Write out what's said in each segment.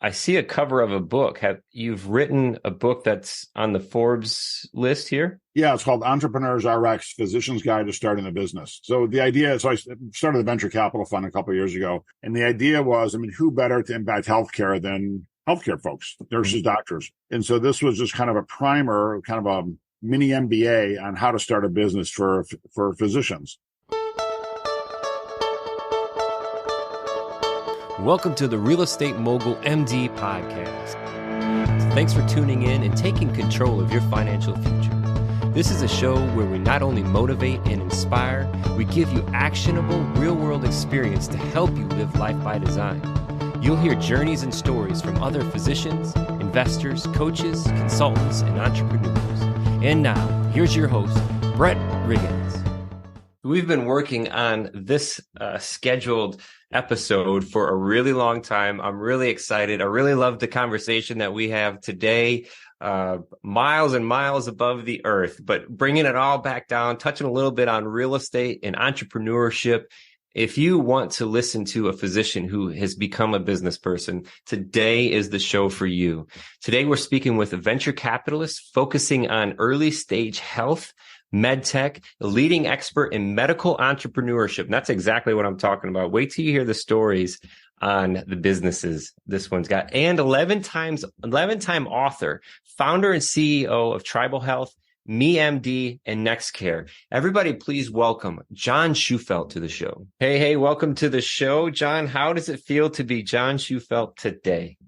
I see a cover of a book. You've written a book that's on the Forbes list here? Yeah, it's called Entrepreneurs RX, Physician's Guide to Starting a Business. So I started the venture capital fund a couple of years ago. And the idea was, who better to impact healthcare than healthcare folks, nurses, doctors. And so this was just kind of a primer, kind of a mini MBA on how to start a business for physicians. Welcome to the Real Estate Mogul MD podcast. Thanks for tuning in and taking control of your financial future. This is a show where we not only motivate and inspire, we give you actionable real-world experience to help you live life by design. You'll hear journeys and stories from other physicians, investors, coaches, consultants, and entrepreneurs. And now, here's your host, Brett Riggins. We've been working on this scheduled episode for a really long time. I'm really excited. I really love the conversation that we have today, miles and miles above the earth, but bringing it all back down, touching a little bit on real estate and entrepreneurship. If you want to listen to a physician who has become a business person, today is the show for you. Today, we're speaking with a venture capitalist focusing on early stage health, medtech, a leading expert in medical entrepreneurship. And that's exactly what I'm talking about. Wait till you hear the stories on the businesses this one's got. And 11-time author, founder and CEO of Tribal Health, MeMD, and NextCare. Everybody, please welcome John Shufeldt to the show. Hey, welcome to the show. John, how does it feel to be John Shufeldt today?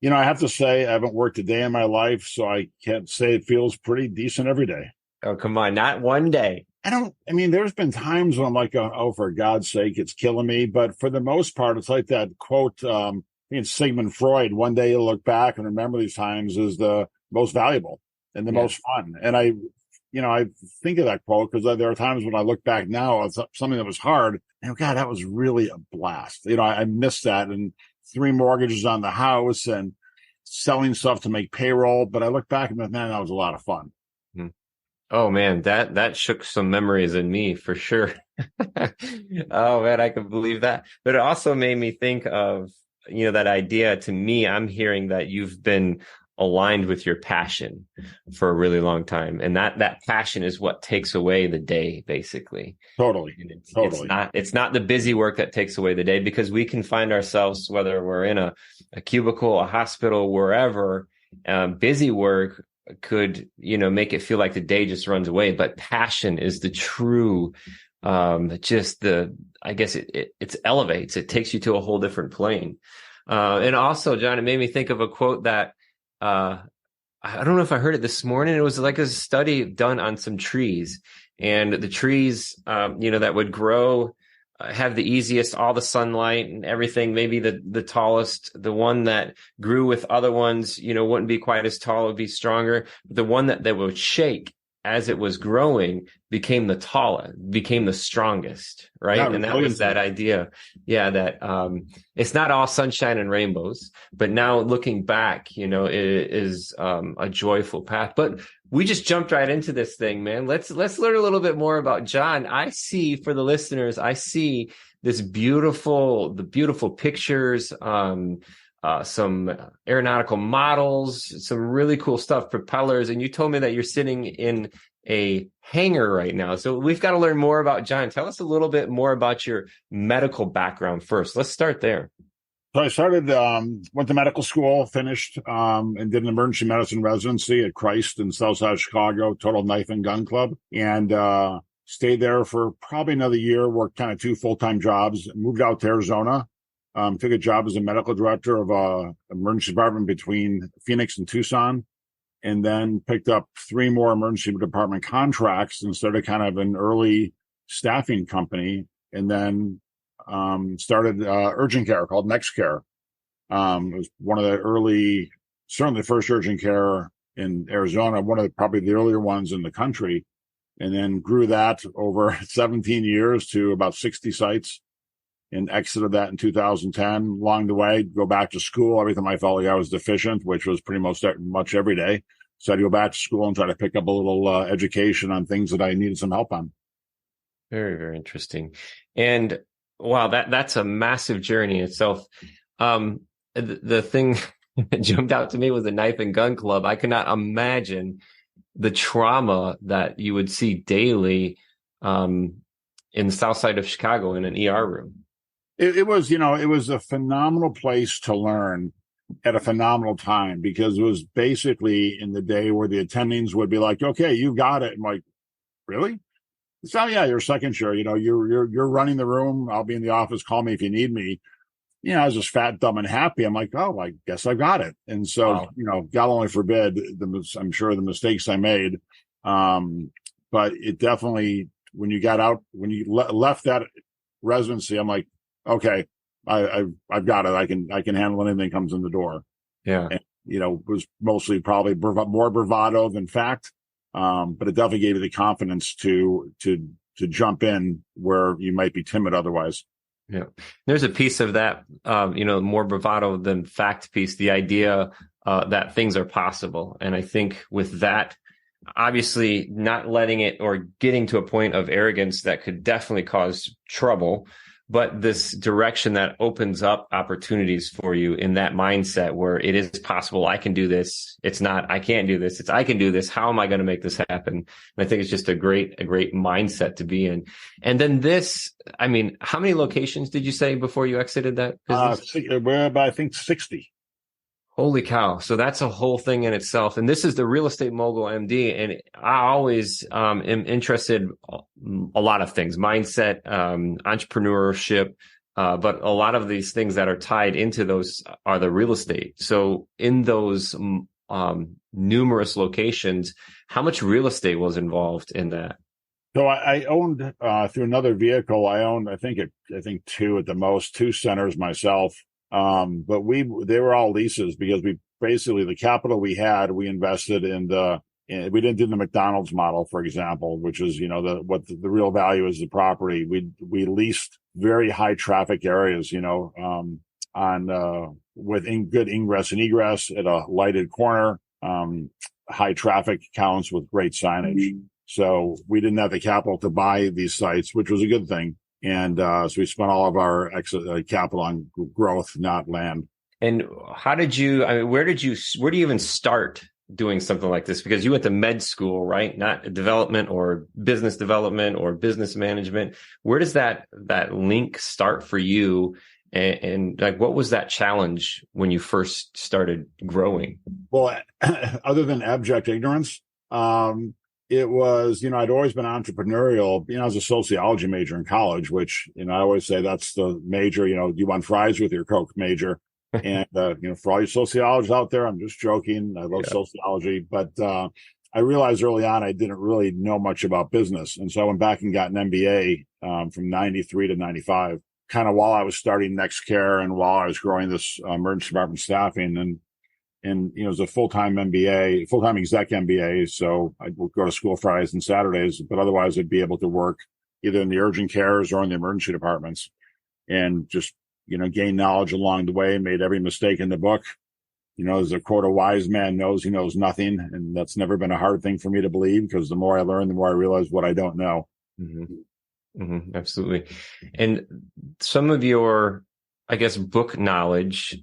I have to say, I haven't worked a day in my life, so I can't say it feels pretty decent every day. Oh, come on. Not one day. There's been times when I'm like, oh, for God's sake, it's killing me. But for the most part, it's like that quote, I think it's Sigmund Freud, one day you'll look back and remember these times as the most valuable and the most fun. And I think of that quote because there are times when I look back now on something that was hard and God, that was really a blast. I missed that, and 3 mortgages on the house and selling stuff to make payroll. But I look back and man, that was a lot of fun. Oh man, that shook some memories in me for sure. Oh man, I can believe that. But it also made me think of, that idea. To me, I'm hearing that you've been aligned with your passion for a really long time. And that passion is what takes away the day, basically. Totally. It's not the busy work that takes away the day, because we can find ourselves, whether we're in a cubicle, a hospital, wherever, busy work could, make it feel like the day just runs away. But passion is the true, I guess it elevates, it takes you to a whole different plane. And also, John, it made me think of a quote that, I don't know if I heard it this morning. It was like a study done on some trees, and the trees, that would grow, have the easiest, all the sunlight and everything, maybe the tallest, the one that grew with other ones, wouldn't be quite as tall, would be stronger. But the one that would shake as it was growing became the tallest, became the strongest, right? And that was that idea. Yeah, that it's not all sunshine and rainbows, but now looking back, it is a joyful path. But we just jumped right into this thing, man. Let's learn a little bit more about John. I see, for the listeners, the beautiful pictures, some aeronautical models, some really cool stuff, propellers. And you told me that you're sitting in a hangar right now. So we've got to learn more about John. Tell us a little bit more about your medical background first. Let's start there. So I started, went to medical school, finished, and did an emergency medicine residency at Christ in Southside Chicago, Total Knife and Gun Club, and stayed there for probably another year, worked kind of 2 full-time jobs, moved out to Arizona, took a job as a medical director of a emergency department between Phoenix and Tucson, and then picked up 3 more emergency department contracts and started kind of an early staffing company, and then started urgent care called NextCare. It was one of the certainly the first urgent care in Arizona, one of probably the earlier ones in the country, and then grew that over 17 years to about 60 sites, and exited that in 2010. Along the way, go back to school. Every time I felt like I was deficient, which was pretty much every day. So I'd go back to school and try to pick up a little education on things that I needed some help on. Very, very interesting. And wow, that's a massive journey itself. the thing that jumped out to me was the knife and gun club. I could not imagine the trauma that you would see daily in the south side of Chicago in an ER room. It was, it was a phenomenal place to learn at a phenomenal time, because it was basically in the day where the attendings would be like, okay, you got it. I'm like, really? So yeah, you're second chair, you're running the room. I'll be in the office. Call me if you need me. I was just fat, dumb, and happy. I'm like, oh, I guess I got it. And so, wow. God only forbid I'm sure the mistakes I made. But it definitely, when you got out, when you left that residency, I'm like, okay, I've got it. I can handle anything that comes in the door. Yeah. And, it was mostly probably more bravado than fact. But it definitely gave you the confidence to jump in where you might be timid otherwise. Yeah. There's a piece of that, more bravado than fact piece, the idea that things are possible. And I think with that, obviously not letting it or getting to a point of arrogance that could definitely cause trouble, but this direction that opens up opportunities for you in that mindset where it is possible. I can do this. It's not, I can't do this. It's, I can do this. How am I going to make this happen? And I think it's just a great mindset to be in. And then this, I mean, how many locations did you say before you exited that business? We're about, I think, 60. Holy cow. So that's a whole thing in itself. And this is the Real Estate Mogul MD. And I always am interested a lot of things, mindset, entrepreneurship, but a lot of these things that are tied into those are the real estate. So in those numerous locations, how much real estate was involved in that? So I owned through another vehicle. I think two at the most, two centers myself. But they were all leases, because we basically, the capital we had, we invested we didn't do the McDonald's model, for example, which is, what the real value is the property. We leased very high traffic areas, with good ingress and egress at a lighted corner, high traffic counts with great signage. Mm-hmm. So we didn't have the capital to buy these sites, which was a good thing. And so we spent all of our capital on growth, not land. And how did you, where do you even start doing something like this? Because you went to med school, right? Not development or business management. Where does that link start for you? And like, what was that challenge when you first started growing? Well, other than abject ignorance, it was, I'd always been entrepreneurial. I was a sociology major in college, which, I always say that's the major, you want fries with your Coke major. And, for all you sociologists out there, I'm just joking. I love sociology, but, I realized early on I didn't really know much about business. And so I went back and got an MBA, from 93 to 95, kind of while I was starting NextCare and while I was growing this emergency department staffing. And it was a full-time MBA, full-time exec MBA. So I would go to school Fridays and Saturdays, but otherwise I'd be able to work either in the urgent cares or in the emergency departments, and just, gain knowledge along the way, made every mistake in the book. There's a quote, a wise man knows he knows nothing. And that's never been a hard thing for me to believe, because the more I learn, the more I realize what I don't know. Mm-hmm. Mm-hmm. Absolutely. And some of your, I guess, book knowledge,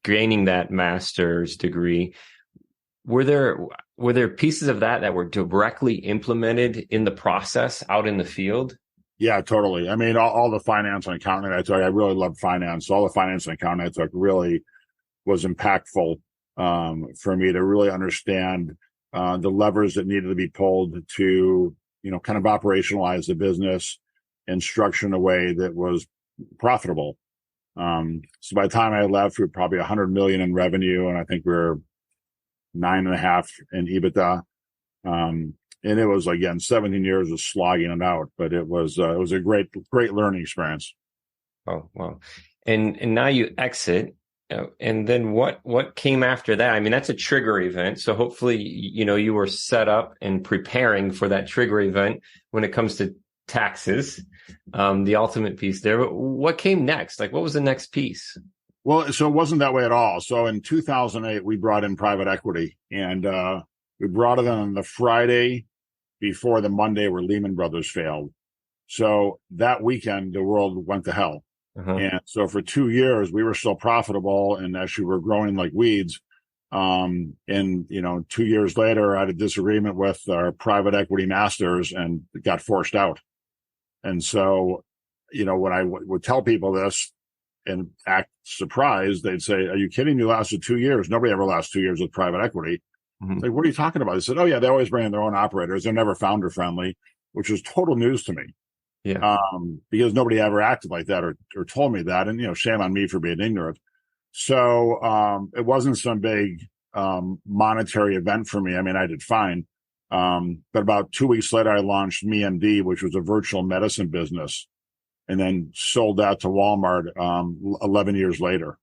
gaining that master's degree, were there pieces of that were directly implemented in the process out in the field? Yeah, totally. I mean, all the finance and accounting I took, I really loved finance. All the finance and accounting I took really was impactful for me to really understand the levers that needed to be pulled to, kind of operationalize the business and structure in a way that was profitable. So by the time I left, we were probably 100 million in revenue, and I think we were 9.5 in EBITDA. And it was, again, 17 years of slogging it out, but it was a great learning experience. Oh, wow. And now you exit, and then what came after that? I mean, that's a trigger event. So hopefully, you were set up and preparing for that trigger event when it comes to taxes, the ultimate piece there. But what came next? Like, what was the next piece? Well, so it wasn't that way at all. So in 2008, we brought in private equity, and we brought it on the Friday before the Monday where Lehman Brothers failed. So that weekend, the world went to hell. Uh-huh. And so for 2 years, we were still profitable and actually we're growing like weeds. And, 2 years later, I had a disagreement with our private equity masters and got forced out. And so, when I would tell people this and act surprised, they'd say, "Are you kidding? You lasted 2 years. Nobody ever lasts 2 years with private equity." Mm-hmm. Like, what are you talking about? They said, "Oh yeah, they always bring in their own operators. They're never founder friendly," which was total news to me. Yeah. Because nobody ever acted like that or told me that. And, shame on me for being ignorant. So, it wasn't some big, monetary event for me. I mean, I did fine. But about 2 weeks later, I launched MeMD, which was a virtual medicine business, and then sold that to Walmart, 11 years later.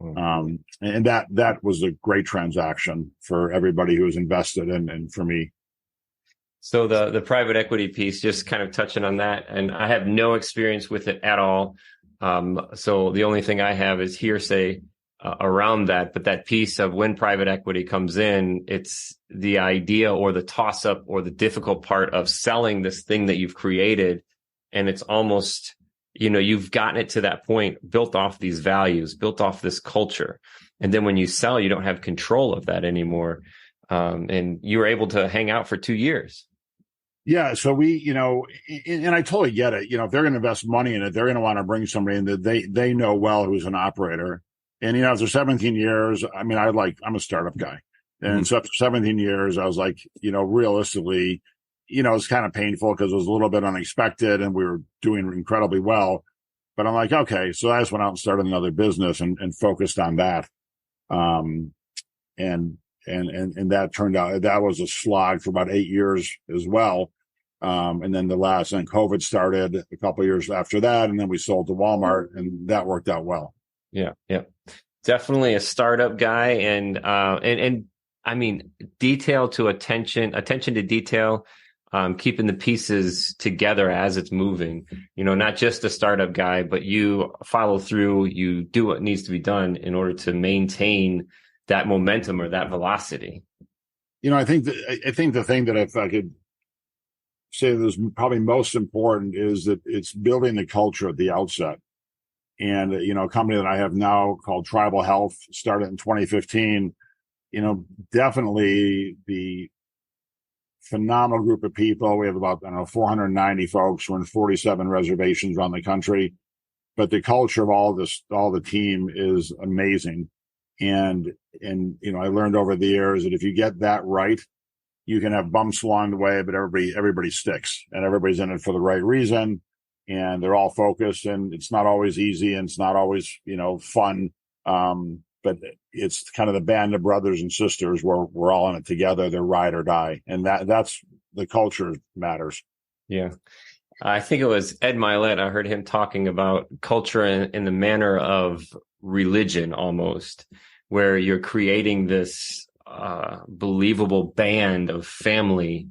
And that was a great transaction for everybody who was invested and for me. So the private equity piece, just kind of touching on that, and I have no experience with it at all. So the only thing I have is hearsay around that. But that piece of when private equity comes in, it's the idea or the toss up or the difficult part of selling this thing that you've created. And it's almost, you've gotten it to that point, built off these values, built off this culture. And then when you sell, you don't have control of that anymore. And you were able to hang out for 2 years. Yeah. So we, and I totally get it. If they're going to invest money in it, they're going to want to bring somebody in that they know well who's an operator. And, after 17 years, I mean, I'm a startup guy. And so after 17 years, I was like, realistically, it's kind of painful because it was a little bit unexpected and we were doing incredibly well. But I'm like, okay, so I just went out and started another business and focused on that. And that turned out, that was a slog for about 8 years as well. And then COVID started a couple of years after that. And then we sold to Walmart and that worked out well. Yeah. Yeah. Definitely a startup guy. And I mean, attention to detail, keeping the pieces together as it's moving, not just a startup guy, but you follow through, you do what needs to be done in order to maintain that momentum or that velocity. I think the thing that if I could say that is probably most important is that it's building the culture at the outset. And, a company that I have now called Tribal Health started in 2015, definitely the phenomenal group of people. We have about, 490 folks. We're in 47 reservations around the country, but the culture of all the team is amazing. And, I learned over the years that if you get that right, you can have bumps along the way, but everybody sticks and everybody's in it for the right reason. And they're all focused and it's not always easy and it's not always, fun. But it's kind of the band of brothers and sisters where we're all in it together. They're ride or die. And that's the culture matters. Yeah. I think it was Ed Milet. I heard him talking about culture in the manner of religion almost, where you're creating this believable band of family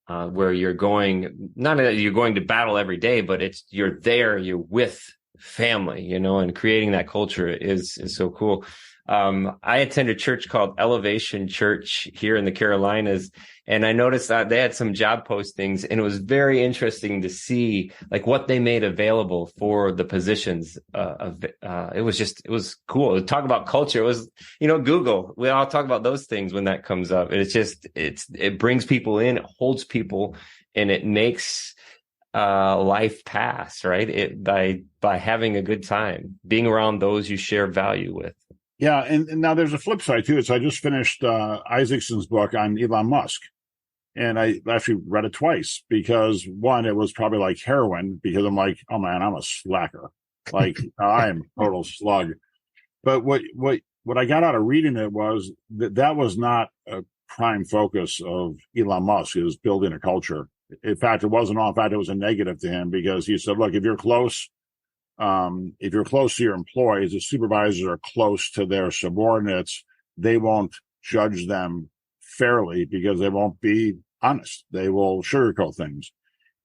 where you're going, not that you're going to battle every day, but you're there, you're with family, and creating that culture is so cool. I attend a church called Elevation Church here in the Carolinas, and I noticed that they had some job postings, and it was very interesting to see like what they made available for the positions. It was cool to talk about culture. It was, Google. We all talk about those things when that comes up. It brings people in, it holds people, and it makes life pass, right? By having a good time, being around those you share value with. Yeah. And now there's a flip side to it. So I just finished Isaacson's book on Elon Musk. And I actually read it twice because one, it was probably like heroin because I'm like, oh man, I'm a slacker. Like I am a total slug. But what I got out of reading it was that was not a prime focus of Elon Musk, is building a culture. In fact, it wasn't all. In fact, it was a negative to him because he said, look, if you're close to your employees, the supervisors are close to their subordinates, they won't judge them fairly because they won't be honest. They will sugarcoat things.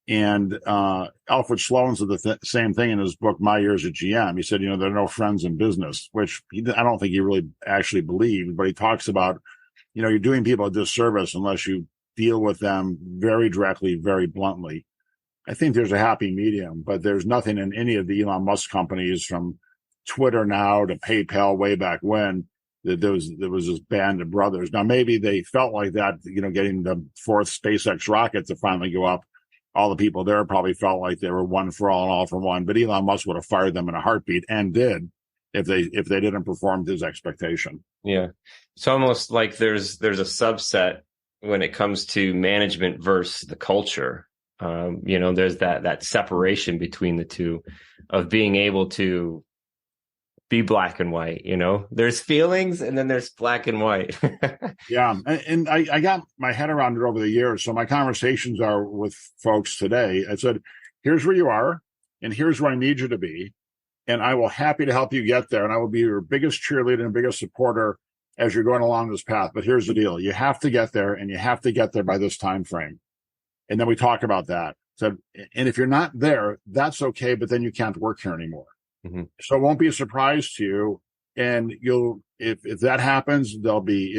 And Alfred Sloan said the same thing in his book, My Years at GM. He said, there are no friends in business, which I don't think he really actually believed, but he talks about, you're doing people a disservice unless you deal with them very directly, very bluntly. I think there's a happy medium, but there's nothing in any of the Elon Musk companies, from Twitter now to PayPal way back when, that there was this band of brothers. Now, maybe they felt like that, getting the fourth SpaceX rocket to finally go up. All the people there probably felt like they were one for all and all for one, but Elon Musk would have fired them in a heartbeat, and did, if they didn't perform to his expectation. Yeah. It's almost like there's a subset when it comes to management versus the culture. There's that separation between the two, of being able to be black and white. There's feelings, and then there's black and white. Yeah. And I got my head around it over the years. So my conversations are with folks today. I said, here's where you are, and here's where I need you to be. And I will happy to help you get there. And I will be your biggest cheerleader and biggest supporter as you're going along this path. But here's the deal. You have to get there, and you have to get there by this time frame. And then we talk about that. So, and if you're not there, that's okay, but then you can't work here anymore. Mm-hmm. So it won't be a surprise to you. And if that happens, you'll be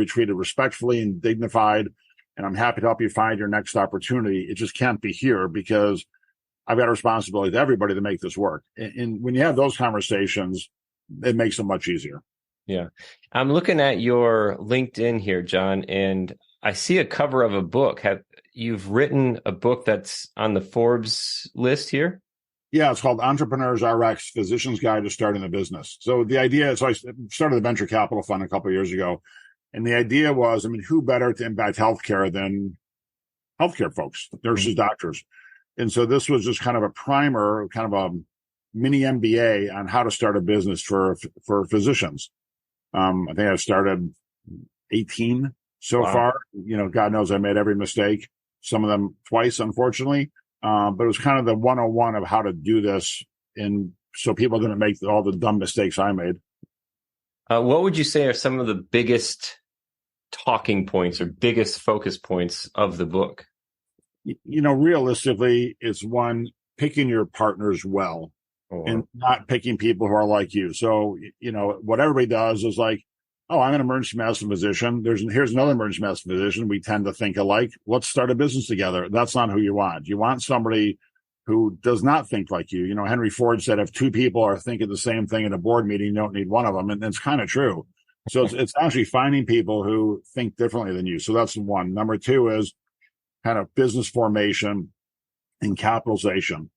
treated respectfully and dignified. And I'm happy to help you find your next opportunity. It just can't be here, because I've got a responsibility to everybody to make this work. And when you have those conversations, it makes it much easier. Yeah. I'm looking at your LinkedIn here, John, and I see a cover of a book. You've written a book that's on the Forbes list here? Yeah, it's called Entrepreneurs RX, Physician's Guide to Starting a Business. So the idea, I started the venture capital fund a couple of years ago. And the idea was, who better to impact healthcare than healthcare folks, nurses, doctors. And so this was just kind of a primer, kind of a mini MBA on how to start a business for physicians. I think I've started 18 so far. God knows I made every mistake, some of them twice, unfortunately. But it was kind of the 101 of how to do this, and so people didn't make all the dumb mistakes I made. What would you say are some of the biggest talking points or biggest focus points of the book? Realistically, it's one, picking your partners well, and not picking people who are like you. So, what everybody does is like, oh, I'm an emergency medicine physician. Here's another emergency medicine physician. We tend to think alike. Let's start a business together. That's not who you want. You want somebody who does not think like you. Henry Ford said, if two people are thinking the same thing in a board meeting, you don't need one of them. And it's kind of true. So it's actually finding people who think differently than you. So that's one. Number two is kind of business formation and capitalization.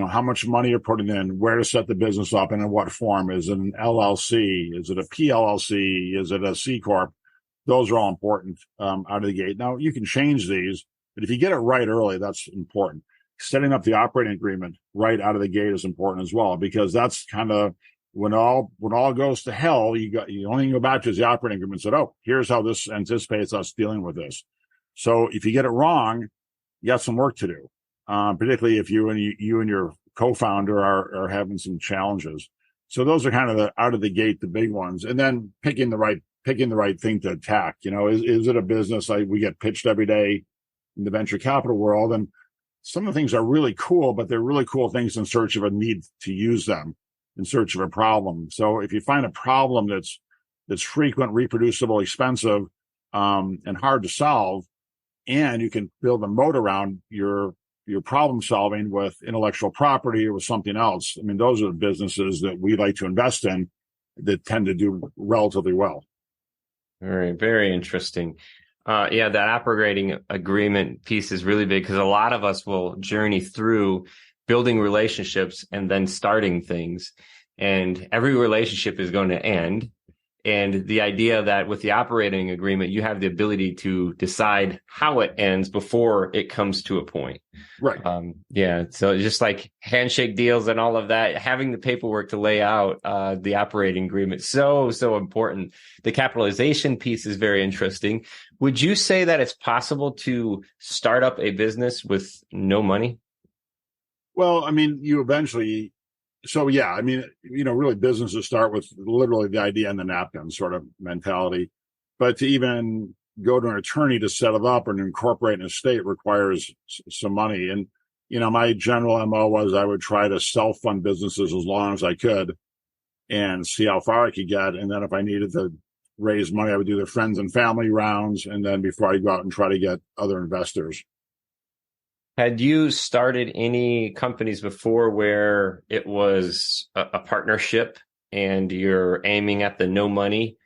How much money you're putting in, where to set the business up, and in what form. Is it an LLC? Is it a PLLC? Is it a C Corp? Those are all important out of the gate. Now, you can change these, but if you get it right early, that's important. Setting up the operating agreement right out of the gate is important as well, because that's kind of when all goes to hell, you only go back to the operating agreement and said, oh, here's how this anticipates us dealing with this. So if you get it wrong, you got some work to do. Particularly if you and your co-founder are having some challenges. So those are kind of the out of the gate, the big ones. And then picking the right thing to attack. Is it a business we get pitched every day in the venture capital world? And some of the things are really cool, but they're really cool things in search of a need to use them, in search of a problem. So if you find a problem that's frequent, reproducible, expensive, and hard to solve, and you can build a moat around your problem solving with intellectual property or with something else. Those are the businesses that we like to invest in that tend to do relatively well. Very, very interesting. That operating agreement piece is really big, because a lot of us will journey through building relationships and then starting things. And every relationship is going to end. And the idea that with the operating agreement, you have the ability to decide how it ends before it comes to a point. Right. So just like handshake deals and all of that, having the paperwork to lay out the operating agreement, so important. The capitalization piece is very interesting. Would you say that it's possible to start up a business with no money? Well, you eventually... So, yeah, really businesses start with literally the idea and the napkin sort of mentality. But to even go to an attorney to set it up and incorporate an estate requires some money. And, my general MO was I would try to self-fund businesses as long as I could and see how far I could get. And then if I needed to raise money, I would do the friends and family rounds. And then before I go out and try to get other investors. Had you started any companies before where it was a partnership and you're aiming at the no money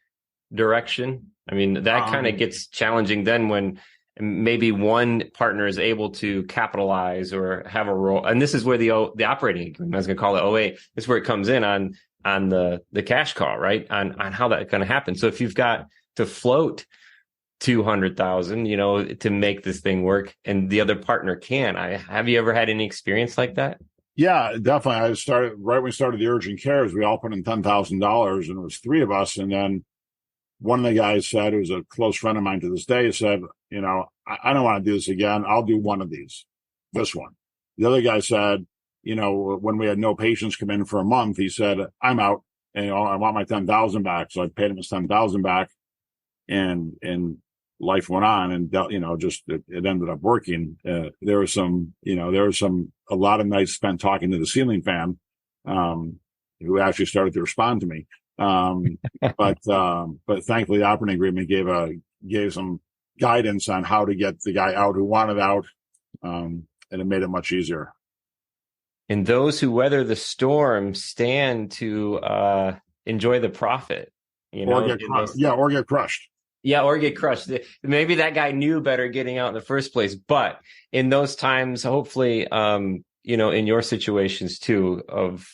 direction? I mean, that kind of gets challenging then when maybe one partner is able to capitalize or have a role. And this is where the operating agreement, I was going to call it OA, this is where it comes in on the cash call, right? On how that's going to happen. So if you've got to float 200,000, to make this thing work, and the other partner have you ever had any experience like that? Yeah, definitely. I started right when we started the urgent cares. We all put in $10,000, and it was three of us. And then one of the guys said, who's a close friend of mine to this day, said, I don't want to do this again. I'll do one of these, this one. The other guy said, when we had no patients come in for a month, he said, I'm out, and I want my 10,000 back. So I paid him his 10,000 back, and life went on, and it ended up working. There was a lot of nights spent talking to the ceiling fan, who actually started to respond to me. But thankfully the operating agreement gave some guidance on how to get the guy out who wanted out. And it made it much easier. And those who weather the storm stand to enjoy the profit, or get crushed. Yeah, or get crushed. Maybe that guy knew better getting out in the first place. But in those times, hopefully, in your situations too, of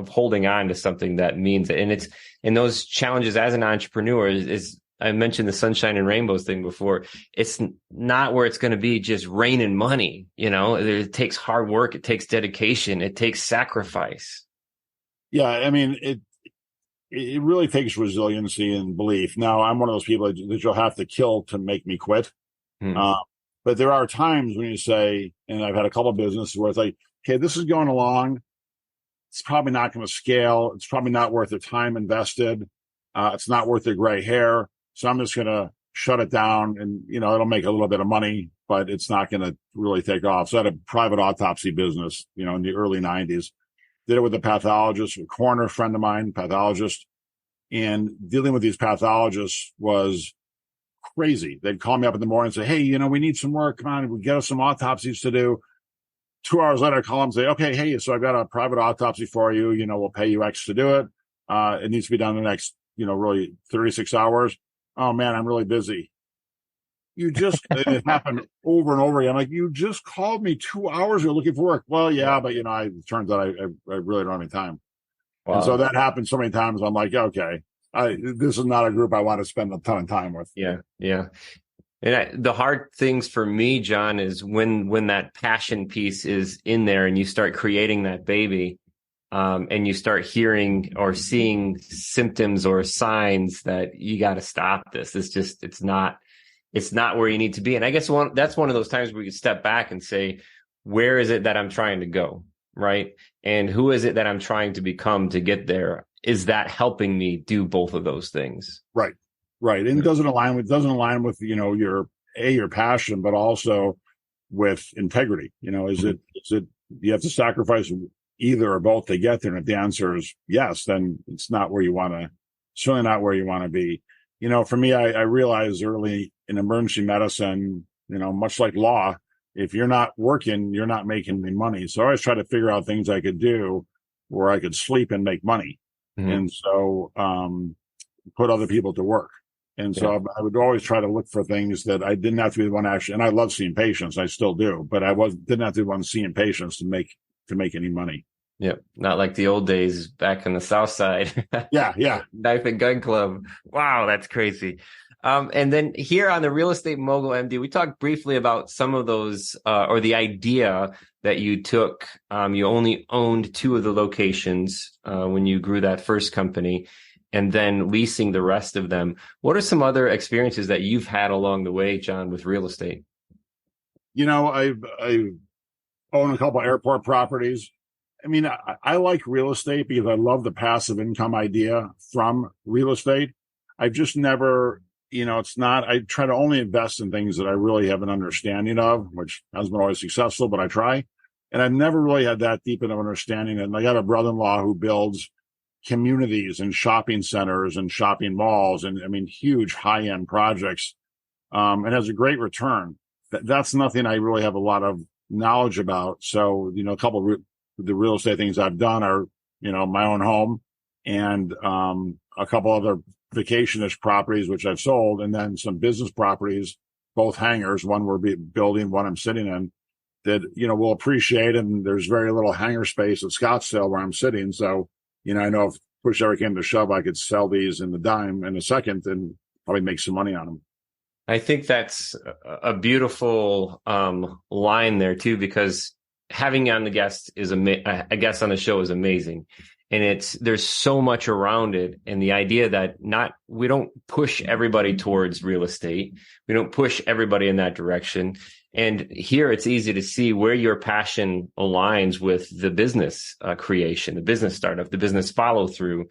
holding on to something that means it. And it's in those challenges as an entrepreneur is I mentioned the sunshine and rainbows thing before. It's not where it's going to be just rain and money. It takes hard work. It takes dedication. It takes sacrifice. Yeah. I mean, it really takes resiliency and belief. Now, I'm one of those people that you'll have to kill to make me quit. But there are times when you say, and I've had a couple of businesses where it's like, okay, this is going along. It's probably not going to scale. It's probably not worth the time invested. It's not worth the gray hair. So I'm just going to shut it down, and, it'll make a little bit of money, but it's not going to really take off. So I had a private autopsy business, in the early 90s. Did it with a pathologist, a coroner friend of mine, pathologist, and dealing with these pathologists was crazy. They'd call me up in the morning and say, hey, we need some work. Come on, get us some autopsies to do. 2 hours later, I call them and say, okay, hey, so I've got a private autopsy for you. We'll pay you X to do it. It needs to be done in the next, really 36 hours. Oh man, I'm really busy. It happened over and over again. Like, you just called me 2 hours ago looking for work. Well, yeah, but it turns out I really don't have any time. Wow. And so that happened so many times. I'm like, okay, this is not a group I want to spend a ton of time with. Yeah. Yeah. And the hard things for me, John, is when that passion piece is in there and you start creating that baby, and you start hearing or seeing symptoms or signs that you got to stop this. It's not where you need to be. And I guess that's one of those times where you step back and say, where is it that I'm trying to go? Right. And who is it that I'm trying to become to get there? Is that helping me do both of those things? Right. Right. And it doesn't align with, your passion, but also with integrity. Is it, you have to sacrifice either or both to get there. And if the answer is yes, then it's not where you want to, certainly not where you want to be. For me, I realized early in emergency medicine, much like law, if you're not working, you're not making any money. So I always try to figure out things I could do where I could sleep and make money. Mm-hmm. And so, put other people to work. And so I would always try to look for things that I didn't have to be the one actually, and I love seeing patients. I still do, but didn't have to be the one seeing patients to make any money. Yep. Not like the old days back in the South Side. Yeah. Knife and gun club. Wow. That's crazy. And then here on the Real Estate Mogul MD, we talked briefly about some of those, or the idea that you took. You only owned 2 of the locations, when you grew that first company, and then leasing the rest of them. What are some other experiences that you've had along the way, John, with real estate? I've owned a couple airport properties. I mean, I like real estate because I love the passive income idea from real estate. I've just never, I try to only invest in things that I really have an understanding of, which hasn't been always successful, but I try. And I've never really had that deep of an understanding. And I got a brother-in-law who builds communities and shopping centers and shopping malls and huge high-end projects, and has a great return. That's nothing I really have a lot of knowledge about. So, a couple of the real estate things I've done are, my own home and a couple other vacationish properties, which I've sold, and then some business properties, both hangars, one we're building, one I'm sitting in, that, we'll appreciate. And there's very little hangar space at Scottsdale where I'm sitting. So, I know if push ever came to shove, I could sell these in the dime in a second and probably make some money on them. I think that's a beautiful line there too, because having on the guest is a guest on the show is amazing, and there's so much around it, and the idea that we don't push everybody towards real estate, we don't push everybody in that direction, and here it's easy to see where your passion aligns with the business creation, the business startup, the business follow through.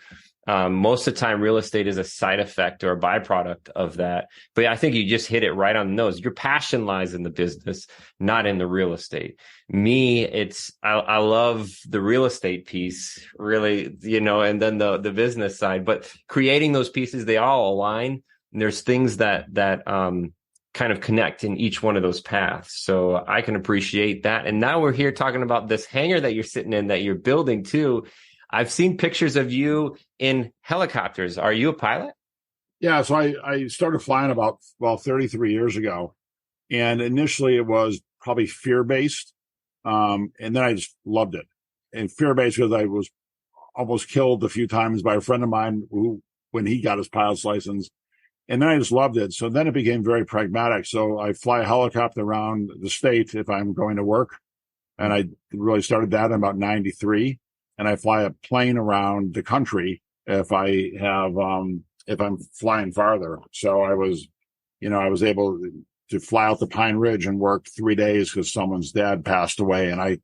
Most of the time, real estate is a side effect or a byproduct of that. But I think you just hit it right on the nose. Your passion lies in the business, not in the real estate. Me, I love the real estate piece, really, and then the business side. But creating those pieces, they all align. And there's things that kind of connect in each one of those paths. So I can appreciate that. And now we're here talking about this hangar that you're sitting in, that you're building too. I've seen pictures of you in helicopters. Are you a pilot? Yeah. So I started flying about 33 years ago. And initially it was probably fear-based. And then I just loved it. And fear-based because I was almost killed a few times by a friend of mine when he got his pilot's license. And then I just loved it. So then it became very pragmatic. So I fly a helicopter around the state if I'm going to work. And I really started that in about 93. And I fly a plane around the country if I'm flying farther. So I was able to fly out to Pine Ridge and work 3 days because someone's dad passed away, and I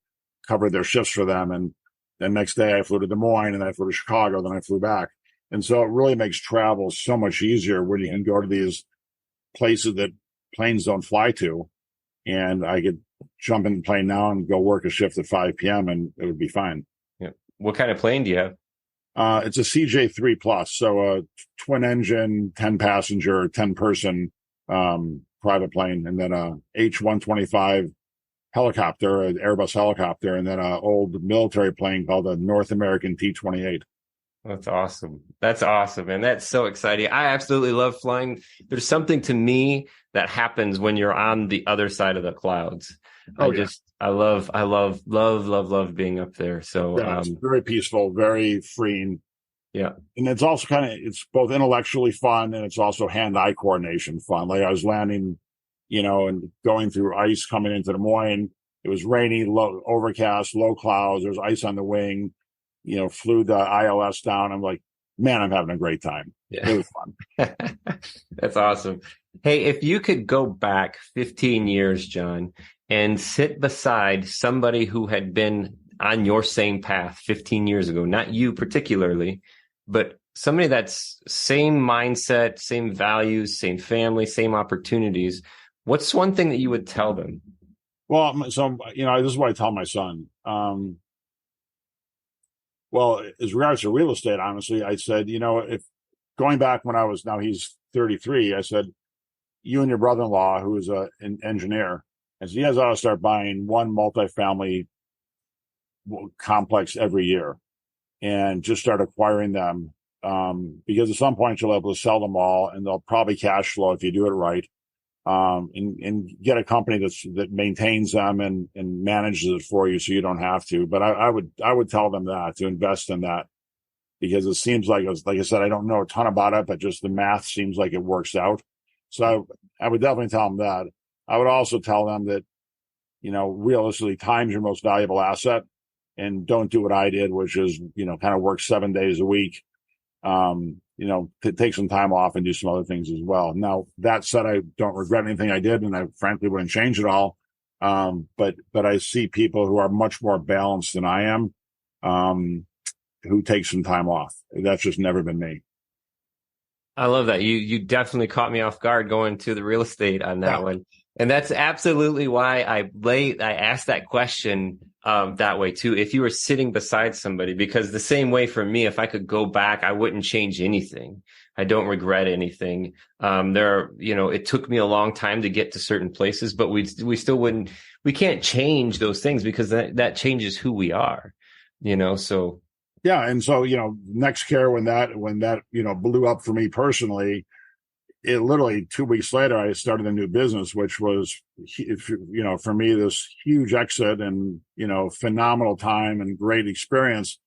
covered their shifts for them. And the next day I flew to Des Moines, and I flew to Chicago, then I flew back. And so it really makes travel so much easier when you can go to these places that planes don't fly to. And I could jump in the plane now and go work a shift at 5 p.m. and it would be fine. What kind of plane do you have? It's a CJ3 Plus, so a twin engine, 10 passenger, 10 person private plane, and then a H-125 helicopter, an Airbus helicopter, and then an old military plane called the North American T-28. That's awesome. That's awesome. And that's so exciting. I absolutely love flying. There's something to me that happens when you're on the other side of the clouds. I love being up there. So it's very peaceful, very freeing. Yeah. And it's also it's both intellectually fun and it's also hand-eye coordination fun. Like I was landing, and going through ice coming into Des Moines. It was rainy, overcast, low clouds. There's ice on the wing. Flew the ILS down. I'm like, man, I'm having a great time. Yeah. It was fun. That's awesome. Hey, if you could go back 15 years, John, and sit beside somebody who had been on your same path 15 years ago, not you particularly, but somebody that's same mindset, same values, same family, same opportunities, what's one thing that you would tell them? Well, so, this is what I tell my son. Well, as regards to real estate, honestly, I said, if going back when now he's 33, I said, you and your brother-in-law, who is an engineer, and so you guys ought to start buying one multifamily complex every year and just start acquiring them. Because at some point you'll be able to sell them all and they'll probably cash flow if you do it right. And get a company that maintains them and manages it for you so you don't have to. But I would tell them to invest in that because it seems like I said, I don't know a ton about it, but just the math seems like it works out. So I would definitely tell them that. I would also tell them that, realistically, time's your most valuable asset, and don't do what I did, which is, kind of work 7 days a week. Take some time off and do some other things as well. Now, that said, I don't regret anything I did, and I frankly wouldn't change it all. But I see people who are much more balanced than I am, who take some time off. That's just never been me. I love that. You definitely caught me off guard going to the real estate on that one. And that's absolutely why I asked that question that way too. If you were sitting beside somebody, because the same way for me, if I could go back, I wouldn't change anything. I don't regret anything. It took me a long time to get to certain places, but we still we can't change those things because that changes who we are, so. Yeah. And so, Next Care, when that, blew up for me personally, it literally 2 weeks later, I started a new business, which was, for me, this huge exit and, phenomenal time and great experience.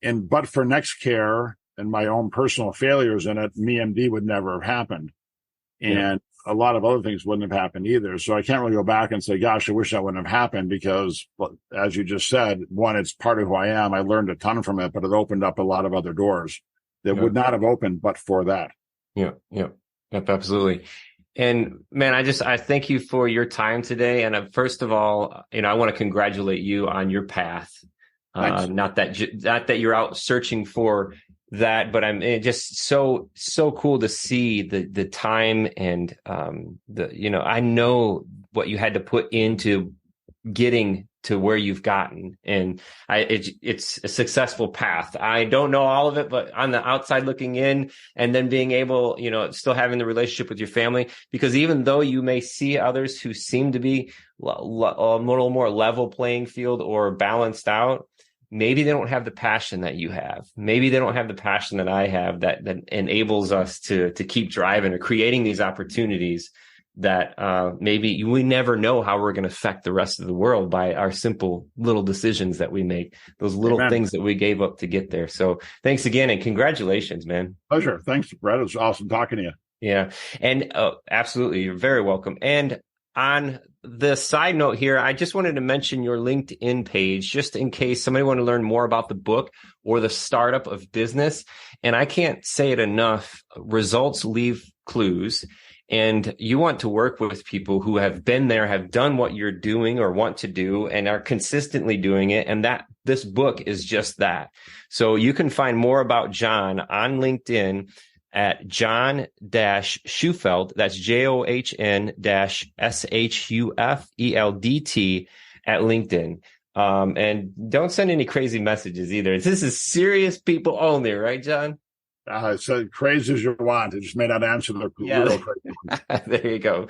But for Next Care and my own personal failures in it, MeMD would never have happened. And a lot of other things wouldn't have happened either. So I can't really go back and say, gosh, I wish that wouldn't have happened because, as you just said, one, it's part of who I am. I learned a ton from it, but it opened up a lot of other doors that would not have opened but for that. Yep, absolutely. And man, I thank you for your time today. And first of all, I want to congratulate you on your path. Not that you're out searching for that, but I'm just so cool to see the time and I know what you had to put into getting to where you've gotten, and it's a successful path. I don't know all of it, but on the outside looking in, and then being able, still having the relationship with your family, because even though you may see others who seem to be a little more level playing field or balanced out, maybe they don't have the passion that you have. Maybe they don't have the passion that I have that enables us to keep driving or creating these opportunities that maybe we never know how we're going to affect the rest of the world by our simple little decisions that we make, those little things that we gave up to get there. So thanks again, and congratulations, man. Pleasure. Thanks, Brett. It was awesome talking to you. Yeah. And absolutely. You're very welcome. And on the side note here, I just wanted to mention your LinkedIn page, just in case somebody wanted to learn more about the book or the startup of business. And I can't say it enough. Results leave clues. And you want to work with people who have been there, have done what you're doing or want to do, and are consistently doing it. And that this book is just that. So you can find more about John on LinkedIn at John-Shufeldt. That's JOHN-SHUFELDT at LinkedIn. And don't send any crazy messages either. This is serious people only, right, John? So crazy as you want. It just may not answer the real crazy. There you go.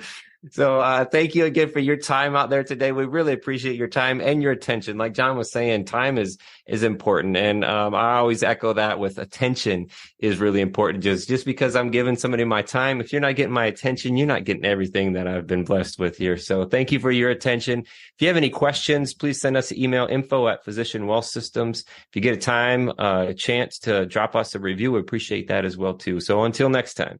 So thank you again for your time out there today. We really appreciate your time and your attention. Like John was saying, time is important. And I always echo that with attention is really important. Just because I'm giving somebody my time, if you're not getting my attention, you're not getting everything that I've been blessed with here. So thank you for your attention. If you have any questions, please send us an email, info@Physician Wealth Systems. If you get a chance to drop us a review, we appreciate that as well too. So until next time.